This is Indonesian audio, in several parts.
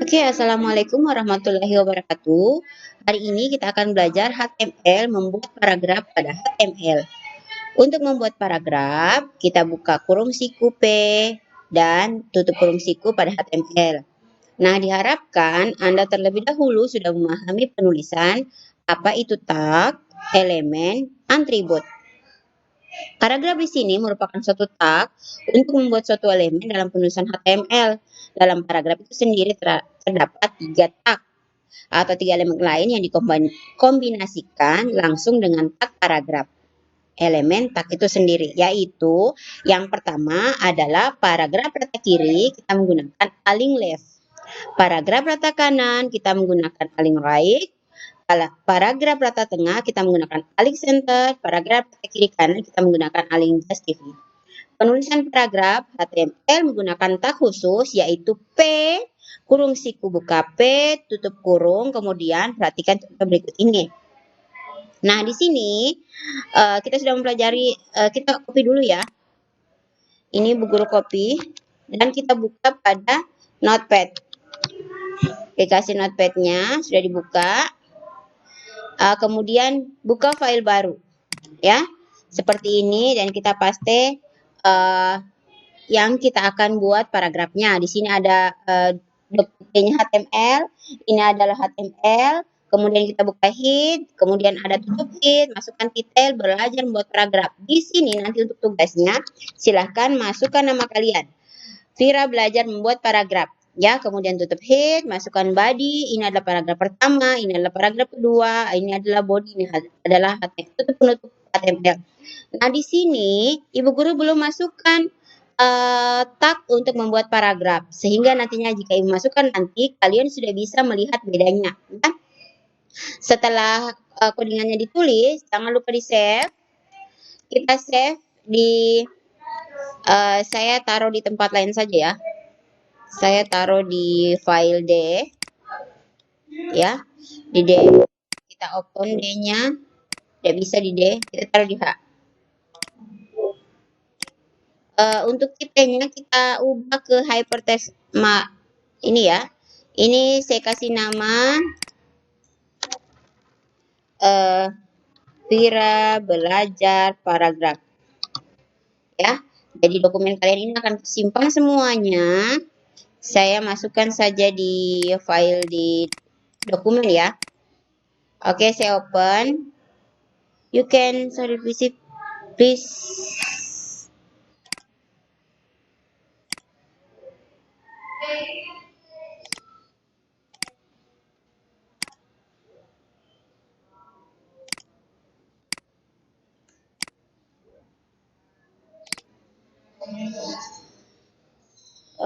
Oke, Assalamualaikum warahmatullahi wabarakatuh. Hari ini kita akan belajar HTML, membuat paragraf pada HTML. Untuk membuat paragraf, kita buka kurung siku P dan tutup kurung siku pada HTML. Nah, diharapkan Anda terlebih dahulu sudah memahami penulisan apa itu tag, elemen, atribut. Paragraf di sini merupakan suatu tag untuk membuat suatu elemen dalam penulisan HTML. Dalam paragraf itu sendiri terdapat 3 tag atau 3 elemen lain yang dikombinasikan langsung dengan tag paragraf. Elemen tag itu sendiri, yaitu yang pertama adalah paragraf rata kiri, kita menggunakan align left. Paragraf rata kanan, kita menggunakan align right. Paragraf rata tengah, kita menggunakan align center. Paragraf rata kiri kanan, kita menggunakan align justify. Penulisan paragraf HTML menggunakan tag khusus, yaitu P, kurung siku buka P, tutup kurung, kemudian perhatikan contoh berikut ini. Nah, di sini kita sudah mempelajari, kita copy dulu ya. Ini Bu Guru copy, dan kita buka pada Notepad. Aplikasi Notepad-nya sudah dibuka. Kemudian buka file baru, ya, seperti ini, dan kita paste yang kita akan buat paragrafnya. Di sini ada dokumennya HTML, ini adalah HTML, kemudian kita buka head, kemudian ada tutup head, masukkan titel, belajar membuat paragraf. Di sini nanti untuk tugasnya, silahkan masukkan nama kalian. Vira belajar membuat paragraf. Ya, kemudian tutup head, masukkan body, ini adalah paragraf pertama, ini adalah paragraf kedua, ini adalah body, ini adalah HTML, tutup penutup HTML. Nah, di sini Ibu Guru belum masukkan tag untuk membuat paragraf, sehingga nantinya jika Ibu masukkan nanti kalian sudah bisa melihat bedanya. Ya. Setelah codingannya ditulis, jangan lupa di save. Kita save di saya taruh di tempat lain saja ya. Saya taruh di file D, ya, di D. Kita open D-nya, tidak bisa di D, kita taruh di H. Untuk tipenya kita ubah ke hypertext ini ya. Ini saya kasih nama Vira belajar paragraf. Ya. Jadi dokumen kalian ini akan tersimpan semuanya. Saya masukkan saja di file di dokumen ya. Oke, saya open. You can visit please.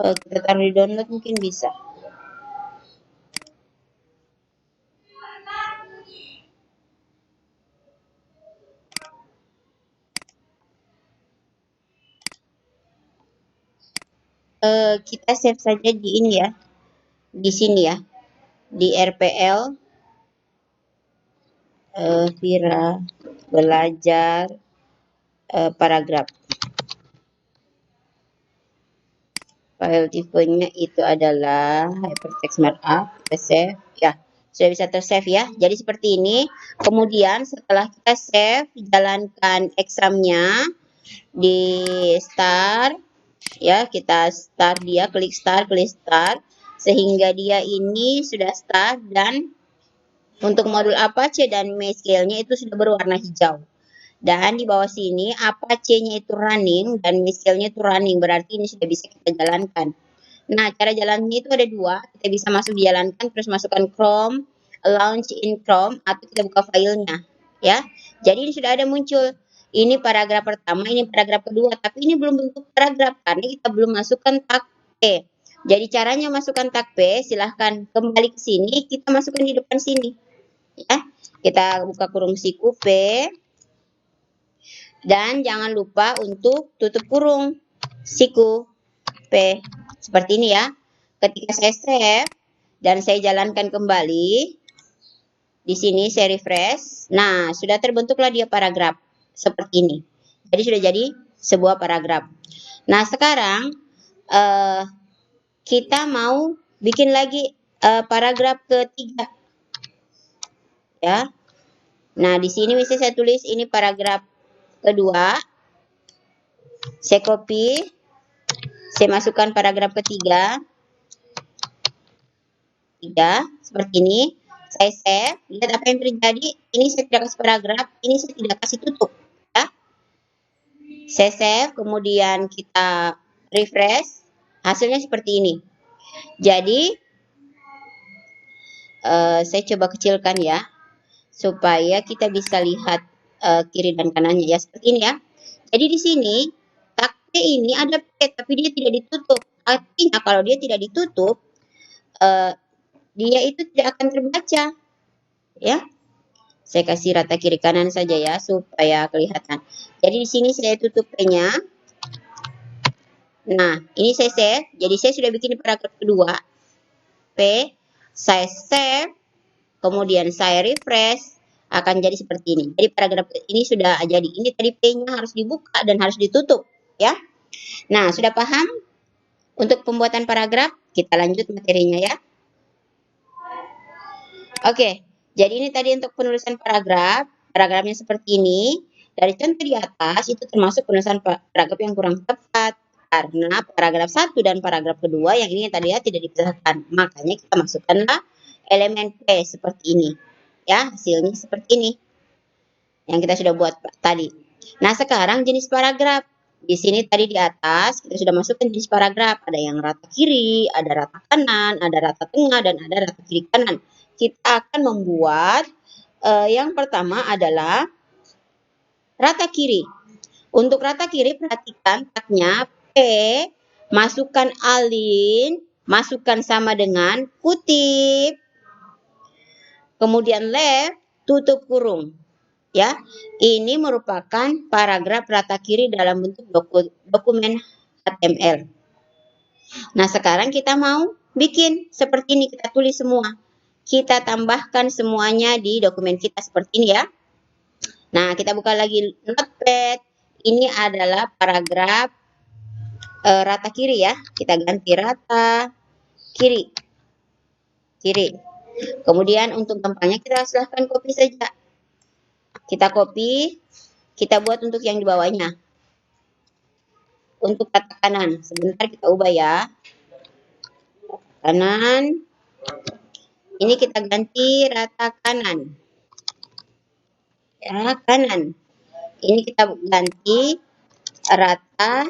Kita taruh di download mungkin bisa. Kita save saja di ini ya, di sini ya, di RPL Vira belajar paragraf. File tipenya itu adalah hypertext markup. Kita save ya, sudah bisa tersave ya. Jadi seperti ini. Kemudian setelah kita save, jalankan examnya di start ya, kita start dia, klik start sehingga dia ini sudah start, dan untuk modul Apache dan MySQL-nya itu sudah berwarna hijau. Dan di bawah sini Apache-nya itu running dan MySQL-nya itu running, berarti ini sudah bisa kita jalankan. Nah, cara jalannya itu ada dua, kita bisa masuk dijalankan, terus masukkan Chrome, launch in Chrome, atau kita buka filenya, ya. Jadi ini sudah ada muncul. Ini paragraf pertama, ini paragraf kedua, tapi ini belum bentuk paragraf karena kita belum masukkan tag P. Jadi caranya masukkan tag P, silahkan kembali ke sini, kita masukkan di depan sini. Ya, kita buka kurung siku P, dan jangan lupa untuk tutup kurung siku P. Seperti ini ya. Ketika saya save dan saya jalankan kembali, di sini saya refresh. Nah, sudah terbentuklah dia paragraf seperti ini. Jadi sudah jadi sebuah paragraf. Nah, sekarang kita mau bikin lagi paragraf ketiga. Ya. Nah, di sini misalnya saya tulis ini paragraf kedua. Saya copy. Saya masukkan paragraf ketiga. Seperti ini. Saya save. Lihat apa yang terjadi. Ini saya tidak kasih paragraf. Ini saya tidak kasih tutup. Ya. Saya save. Kemudian kita refresh. Hasilnya seperti ini. Jadi, saya coba kecilkan ya. Supaya kita bisa lihat kiri dan kanannya ya. Seperti ini ya. Jadi di sini, tag P ini ada P, tapi dia tidak ditutup. Artinya kalau dia tidak ditutup, dia itu tidak akan terbaca. Ya, saya kasih rata kiri kanan saja ya, supaya kelihatan. Jadi di sini saya tutup P-nya. Nah, ini saya save. Jadi saya sudah bikin paragraf kedua. P, saya save. Kemudian saya refresh. Akan jadi seperti ini. Jadi paragraf ini sudah jadi. Ini tadi P-nya harus dibuka dan harus ditutup. Ya. Nah, sudah paham? Untuk pembuatan paragraf, kita lanjut materinya ya. Oke, jadi ini tadi untuk penulisan paragraf. Paragrafnya seperti ini. Dari contoh di atas, itu termasuk penulisan paragraf yang kurang tepat. Karena paragraf 1 dan paragraf kedua yang ini tadi ya tidak dipisahkan. Makanya kita masukkanlah elemen P seperti ini. Ya, hasilnya seperti ini. Yang kita sudah buat tadi. Nah, sekarang jenis paragraf. Di sini tadi di atas kita sudah masukkan jenis paragraf. Ada yang rata kiri, ada rata kanan, ada rata tengah, dan ada rata kiri kanan. Kita akan membuat yang pertama adalah rata kiri. Untuk rata kiri perhatikan tagnya P, masukkan alin, masukkan sama dengan kutip. Kemudian left, tutup kurung. Ya, ini merupakan paragraf rata kiri dalam bentuk dokumen HTML. Nah, sekarang kita mau bikin seperti ini, kita tulis semua. Kita tambahkan semuanya di dokumen kita seperti ini ya. Nah, kita buka lagi Notepad. Ini adalah paragraf rata kiri ya. Kita ganti rata kiri. Kemudian untuk tempatnya kita silahkan copy saja. Kita copy, kita buat untuk yang di bawahnya. Untuk rata kanan, sebentar kita ubah ya. Kanan, ini kita ganti rata kanan. Ya, kanan. Ini kita ganti rata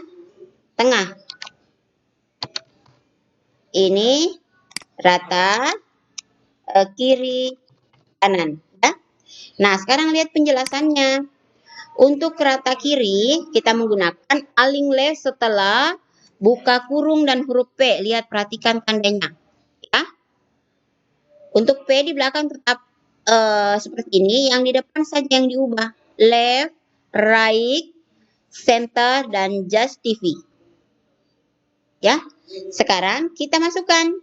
tengah. Ini rata kiri kanan. Ya. Nah, sekarang lihat penjelasannya. Untuk rata kiri, kita menggunakan aling left setelah buka kurung dan huruf P. Lihat, perhatikan tandanya. Ya. Untuk P di belakang tetap seperti ini. Yang di depan saja yang diubah. Left, right, center, dan just TV. Ya. Sekarang kita masukkan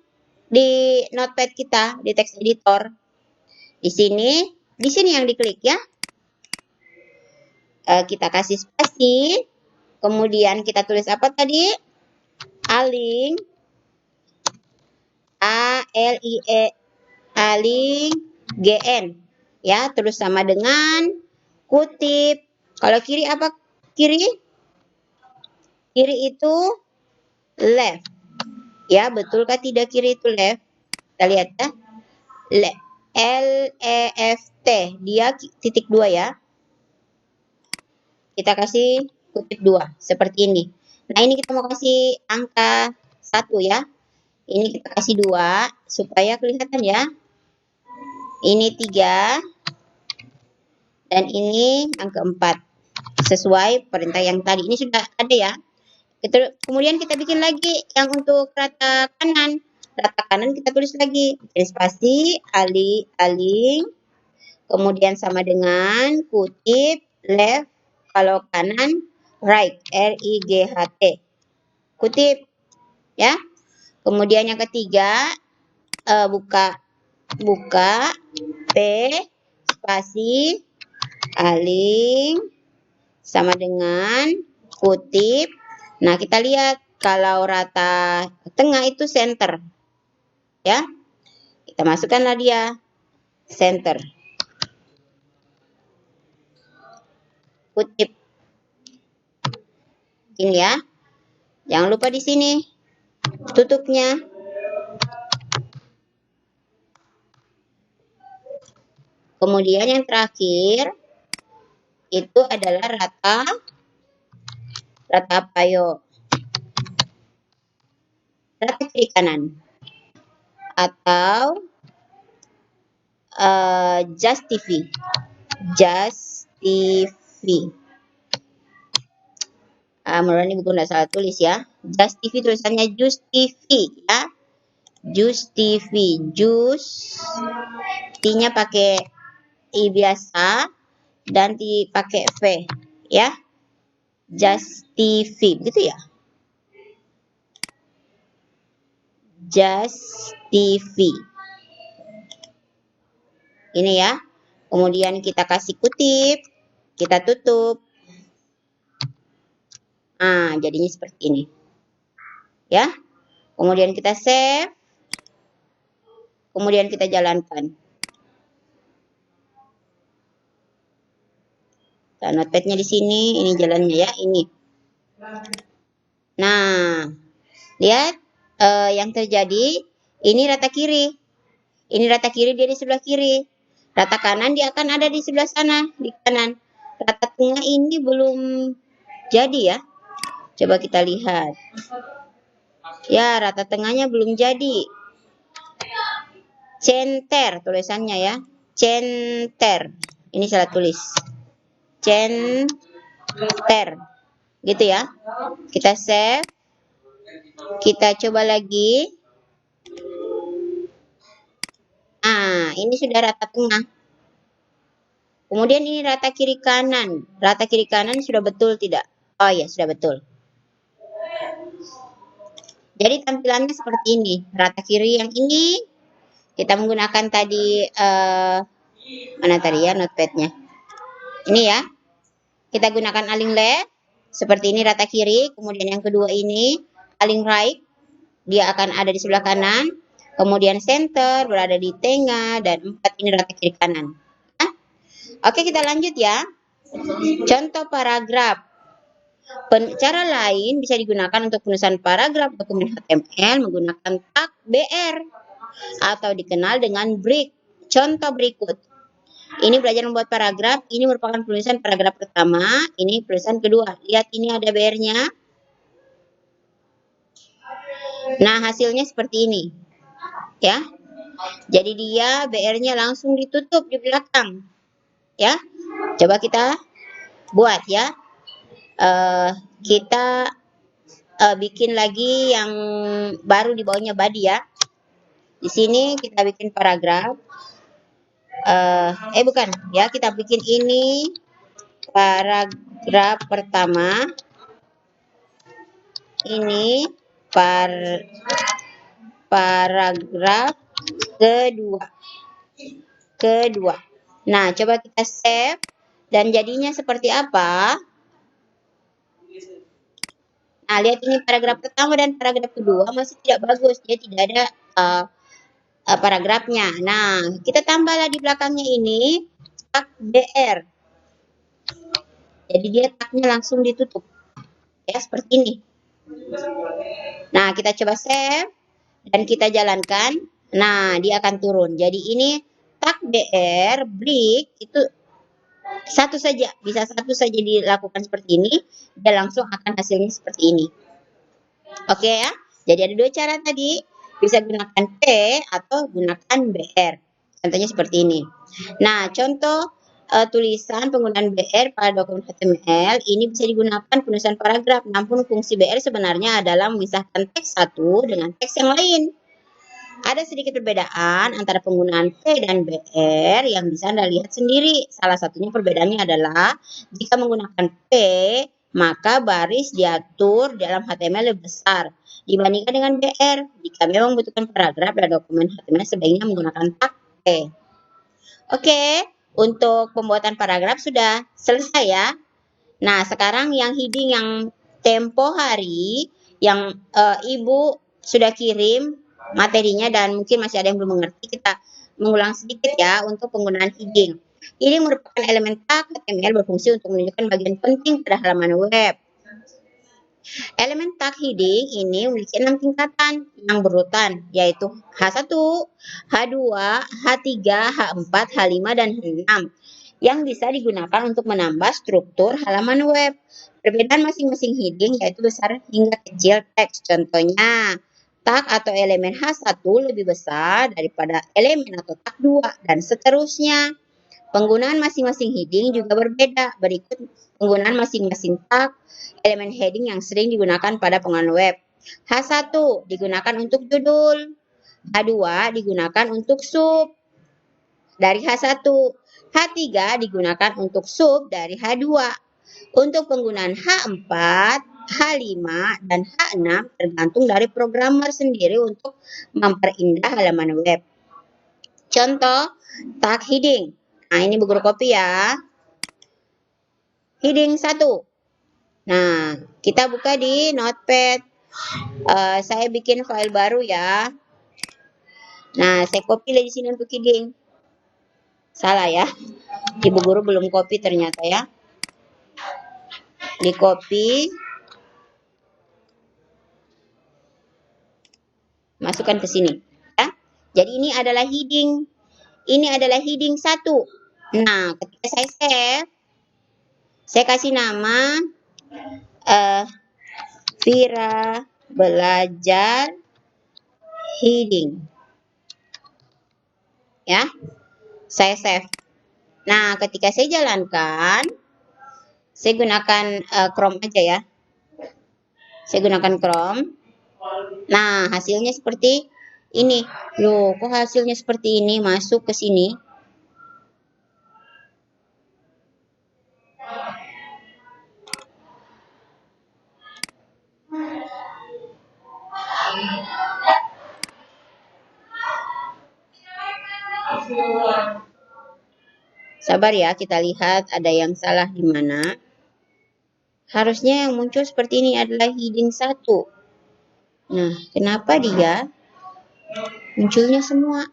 di notepad kita, di text editor. Di sini yang diklik ya. Kita kasih spasi, kemudian kita tulis apa tadi? Aling, A-L-I-E, aling, G-N. Ya, terus sama dengan kutip. Kalau kiri apa? Kiri itu left. Ya, betulkah tidak kiri itu left? Kita lihat ya. L-E-F-T. Dia titik 2 ya. Kita kasih kutip 2 seperti ini. Nah, ini kita mau kasih angka 1 ya. Ini kita kasih 2 supaya kelihatan ya. Ini 3 dan ini angka 4. Sesuai perintah yang tadi. Ini sudah ada ya. Kemudian kita bikin lagi yang untuk rata kanan. Rata kanan kita tulis lagi spasi aling, kemudian sama dengan kutip left. Kalau kanan, right, R-I-G-H-T. Kutip, ya. Kemudian yang ketiga, buka P, spasi, aling, sama dengan kutip. Nah, kita lihat kalau rata tengah itu center, ya. Kita masukkanlah dia. Center. Kutip. Ini ya. Jangan lupa di sini. Tutupnya. Kemudian yang terakhir itu adalah rata apa yuk? Rata kiri kanan atau Just TV. Just TV. Mudah ini buku nggak salah tulis ya. Just TV tulisannya Just TV ya. Just TV. Just T-nya pakai I biasa dan dipakai V ya. Just TV begitu ya. Just TV. Ini ya. Kemudian kita kasih kutip, kita tutup. Jadinya seperti ini. Ya. Kemudian kita save. Kemudian kita jalankan. Nah, notepad-nya di sini, ini jalannya ya, ini. Nah, lihat yang terjadi, ini rata kiri. Ini rata kiri, dia di sebelah kiri. Rata kanan dia akan ada di sebelah sana, di kanan. Rata tengah ini belum jadi ya. Coba kita lihat. Ya, rata tengahnya belum jadi. Center tulisannya ya. Center. Ini salah tulis. Center. Gitu ya. Kita save. Kita coba lagi. Ini sudah rata tengah. Kemudian ini rata kiri kanan. Rata kiri kanan sudah betul tidak? Oh ya, sudah betul. Jadi tampilannya seperti ini. Rata kiri yang ini kita menggunakan tadi mana tadi ya notepadnya. Ini ya. Kita gunakan align left seperti ini rata kiri. Kemudian yang kedua ini align right. Dia akan ada di sebelah kanan. Kemudian center berada di tengah dan 4 ini rata kiri kanan. Oke, kita lanjut ya. Contoh paragraf. Cara lain bisa digunakan untuk penulisan paragraf dokumen HTML menggunakan tag BR atau dikenal dengan break. Contoh berikut. Ini belajar membuat paragraf. Ini merupakan penulisan paragraf pertama. Ini penulisan kedua. Lihat ini ada BR-nya. Nah, hasilnya seperti ini. Ya. Jadi dia BR-nya langsung ditutup di belakang. Ya. Coba kita buat ya. Kita bikin lagi yang baru di bawahnya body ya. Di sini kita bikin paragraf. Bukan ya, kita bikin ini paragraf pertama. Ini paragraf kedua. Nah, coba kita save dan jadinya seperti apa? Nah, lihat ini paragraf pertama dan paragraf kedua masih tidak bagus. Dia tidak ada paragrafnya. Nah, kita tambahlah di belakangnya ini tag BR. Jadi dia tagnya langsung ditutup. Ya, seperti ini. Nah, kita coba save dan kita jalankan. Nah, dia akan turun. Jadi ini tag BR break itu satu saja, bisa satu saja dilakukan seperti ini, dia langsung akan hasilnya seperti ini. Oke ya, jadi ada dua cara tadi, bisa gunakan P atau gunakan BR. Contohnya seperti ini. Nah, contoh tulisan penggunaan BR pada dokumen HTML ini bisa digunakan penulisan paragraf, namun fungsi BR sebenarnya adalah memisahkan teks satu dengan teks yang lain. Ada sedikit perbedaan antara penggunaan P dan BR yang bisa Anda lihat sendiri. Salah satunya perbedaannya adalah jika menggunakan P, maka baris diatur dalam HTML lebih besar dibandingkan dengan BR. Jika memang membutuhkan paragraf pada dokumen HTML, sebaiknya menggunakan tag P. Oke, untuk pembuatan paragraf sudah selesai ya. Nah, sekarang yang heading yang tempo hari yang Ibu sudah kirim materinya dan mungkin masih ada yang belum mengerti, kita mengulang sedikit ya untuk penggunaan heading. Heading merupakan elemen tag HTML berfungsi untuk menunjukkan bagian penting pada halaman web. Elemen tag heading ini memiliki 6 tingkatan yang berurutan, yaitu H1, H2, H3, H4, H5, dan H6 yang bisa digunakan untuk menambah struktur halaman web. Perbedaan masing-masing heading yaitu besar hingga kecil teks. Contohnya, tag atau elemen H1 lebih besar daripada elemen atau tag 2 dan seterusnya. Penggunaan masing-masing heading juga berbeda. Berikut penggunaan masing-masing tag elemen heading yang sering digunakan pada penggunaan web. H1 digunakan untuk judul. H2 digunakan untuk sub dari H1. H3 digunakan untuk sub dari H2. Untuk penggunaan H4, H5, dan H6 tergantung dari programmer sendiri untuk memperindah halaman web. Contoh tag heading. Nah, ini Bu Guru copy ya. Heading 1. Nah, kita buka di Notepad. Saya bikin file baru ya. Nah, saya copy di sini untuk heading. Salah ya. Ibu guru belum copy ternyata ya. Di copy. Masukkan ke sini. Ya. Jadi ini adalah heading. Ini adalah heading 1. Nah, ketika saya save, saya kasih nama Vira belajar heading. Ya. Saya save. Nah, ketika saya jalankan, saya gunakan Chrome aja ya. Saya gunakan Chrome. Nah, hasilnya seperti ini. Loh, kok hasilnya seperti ini? Masuk ke sini. Sabar ya, kita lihat ada yang salah di mana. Harusnya yang muncul seperti ini adalah heading 1. Nah, kenapa dia munculnya semua?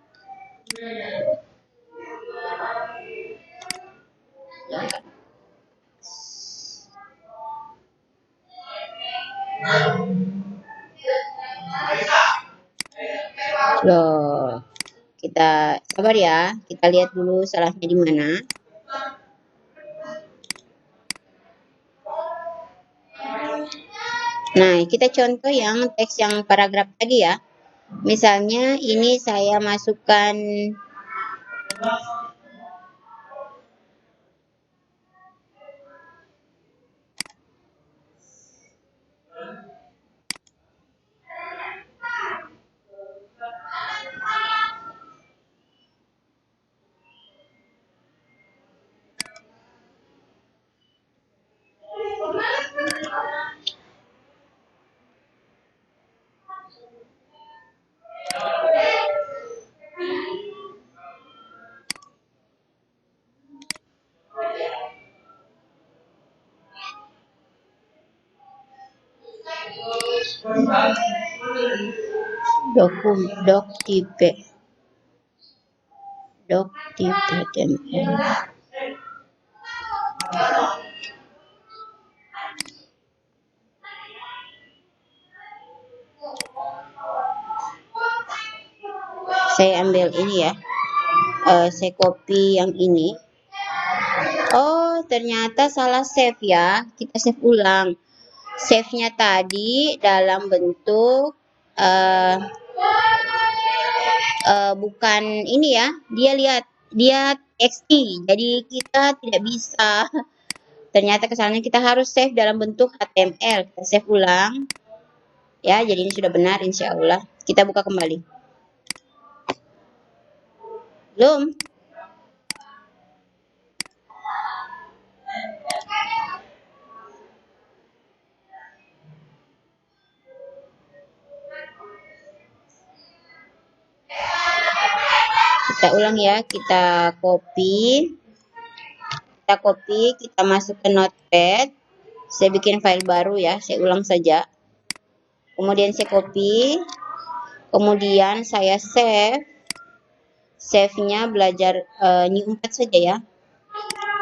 Loh, kita sabar ya, kita lihat dulu salahnya di mana. Nah, kita contoh yang teks yang paragraf tadi ya. Misalnya ini saya masukkan doc.html. Saya ambil ini ya. Saya copy yang ini. Oh, ternyata salah save ya. Kita save ulang. Save-nya tadi dalam bentuk bukan ini ya. Dia lihat dia txt. Jadi kita tidak bisa. Ternyata kesalahannya kita harus save dalam bentuk HTML. Kita save ulang. Ya, jadi ini sudah benar insya Allah. Kita buka kembali. Belum. Kita ulang ya, kita copy, kita masuk ke Notepad. Saya bikin file baru ya, saya ulang saja. Kemudian saya copy Kemudian saya save-nya belajar new 4 saja ya.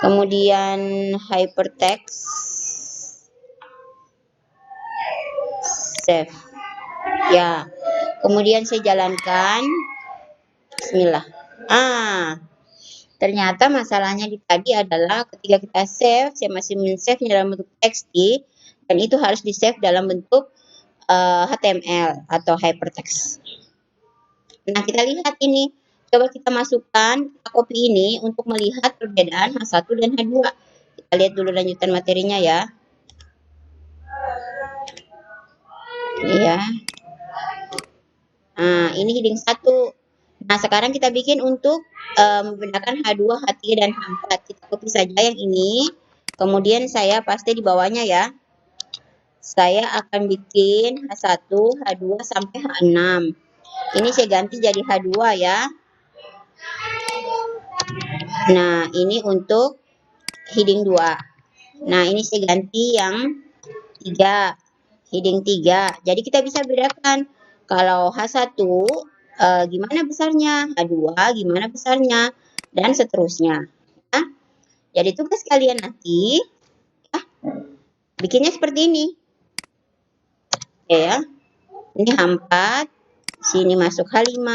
Kemudian hypertext, save. Ya, kemudian saya jalankan. Bismillah. Ternyata masalahnya tadi adalah ketika kita save, saya masih men-save dalam bentuk txt, dan itu harus di-save dalam bentuk HTML atau hypertext. Nah, kita lihat ini. Coba kita masukkan, kita copy ini untuk melihat perbedaan H1 dan H2. Kita lihat dulu lanjutan materinya ya. Ini ya. Nah, ini heading 1. Nah, sekarang kita bikin untuk membedakan H2, H3, dan H4. Kita copy saja yang ini. Kemudian saya paste di bawahnya ya. Saya akan bikin H1, H2, sampai H6. Ini saya ganti jadi H2 ya. Nah, ini untuk heading 2. Nah, ini saya ganti yang 3. Heading 3. Jadi kita bisa bedakan. Kalau H1 gimana besarnya, H2 gimana besarnya, dan seterusnya. Ya. Jadi tugas kalian nanti ya, bikinnya seperti ini. Oke ya. Ini H4, sini masuk H5,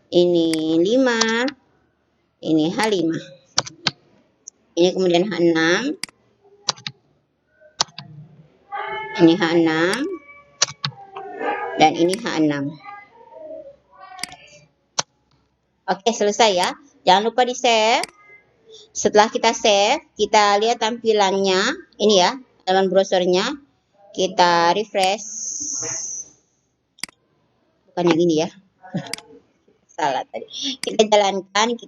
ini 5, ini H5. Ini kemudian H6, ini H6, dan ini H6. Oke, selesai ya. Jangan lupa di save. Setelah kita save, kita lihat tampilannya. Ini ya, halaman browsernya. Kita refresh. Bukan yang ini ya. Salah tadi. Kita jalankan,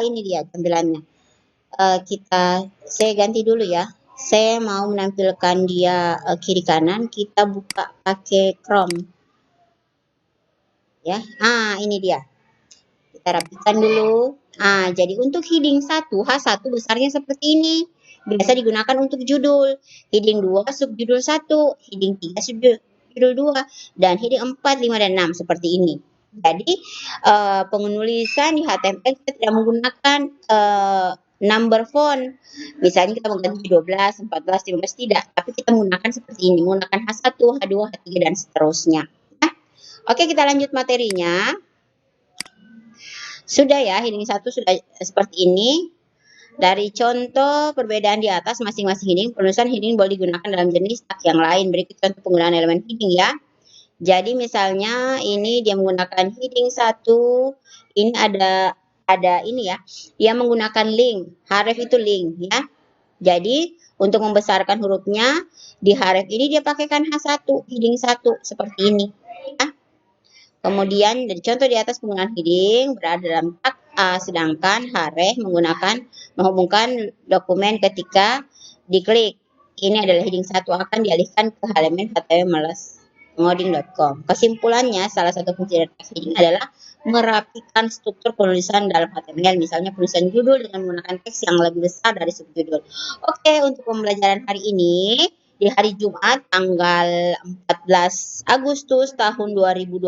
ini dia tampilannya. Saya ganti dulu ya. Saya mau menampilkan dia kiri kanan. Kita buka pakai Chrome. Ya, ini dia. Kita rapikan dulu. Jadi untuk heading 1, H1 besarnya seperti ini. Biasa digunakan untuk judul. Heading 2 subjudul 1, heading 3 subjudul 2, dan heading 4, 5, dan 6 seperti ini. Jadi penulisan di HTML kita tidak menggunakan number font. Misalnya kita mengganti 12, 14, 15, tidak. Tapi kita menggunakan seperti ini. Menggunakan H1, H2, H3, dan seterusnya. Oke, kita lanjut materinya. Sudah ya, heading 1 sudah seperti ini. Dari contoh perbedaan di atas masing-masing heading, penulisan heading boleh digunakan dalam jenis tag yang lain. Berikut contoh penggunaan elemen heading ya. Jadi misalnya ini dia menggunakan heading 1, ini ada ini ya. Dia menggunakan link, href itu link ya. Jadi untuk membesarkan hurufnya di href ini dia pakaikan H1, heading 1 seperti ini ya. Kemudian dari contoh di atas penggunaan heading berada dalam tag A, sedangkan href menghubungkan dokumen ketika diklik. Ini adalah heading 1 akan dialihkan ke halaman html_ngoding.com. Kesimpulannya, salah satu fungsi dari heading adalah merapikan struktur penulisan dalam HTML, misalnya penulisan judul dengan menggunakan teks yang lebih besar dari subjudul. Oke, untuk pembelajaran hari ini di hari Jumat tanggal 14 Agustus tahun 2020.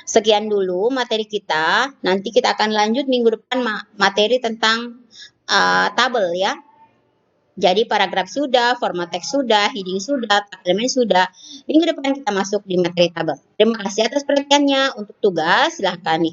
Sekian dulu materi kita. Nanti kita akan lanjut minggu depan materi tentang tabel ya. Jadi paragraf sudah, format teks sudah, heading sudah, tag elemen sudah. Minggu depan kita masuk di materi tabel. Terima kasih atas perhatiannya. Untuk tugas silahkan nih.